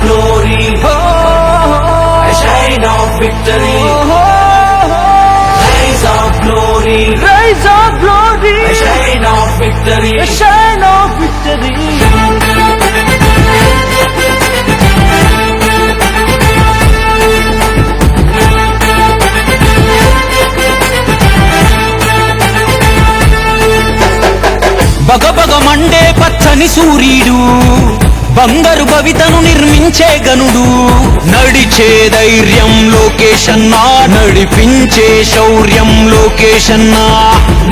glory, a shine of victory. Rise of glory, rise of glory, a shine of victory. a shine of victory. బగబగ మండే పచ్చని సూర్యుడు, బంగారు భవితను నిర్మించే గనుడు. నడిచే ధైర్యం లోకేశన్నా, నడిపించే శౌర్యం లోకేశన్నా.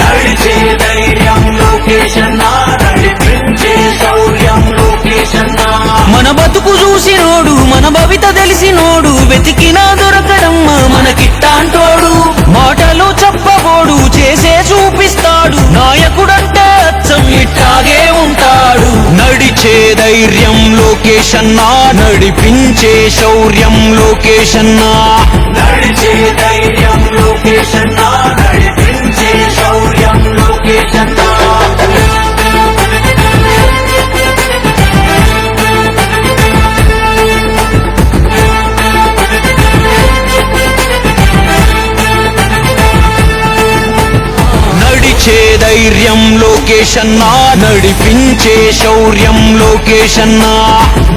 నడిచే ధైర్యం లోకేశన్నా, నడిపించే శౌర్యం లోకేశన్నా. మన బతుకు చూసినోడు, మన భవిత తెలిసినోడు, వెతికినా దొరకడమ్మ మనకిట్టాంటోడు. మాటలు చెప్పబోడు, చేసే చూపిస్తాడు, నాయకుడంటే అచ్చం ఇట్టాగే ఉంటాడు. నడిచే ధైర్యం లోకేశన్నా, నడిపించే శౌర్యం లోకేశన్నా. నడిచే ధైర్యం లోకేశన్నా, నడిపించే శౌర్యం లోకేశన్నా. నడిచే ధైర్యం లోకేశన్నా, నడిపించే శౌర్యం లోకేశన్నా.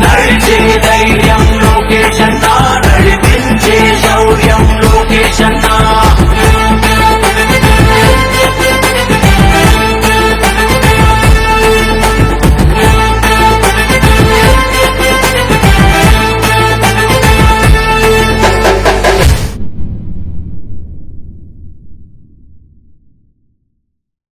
నడిచే ధైర్యం లోకేశన్నా, నడిపించే శౌర్యం లోకేశన్నా.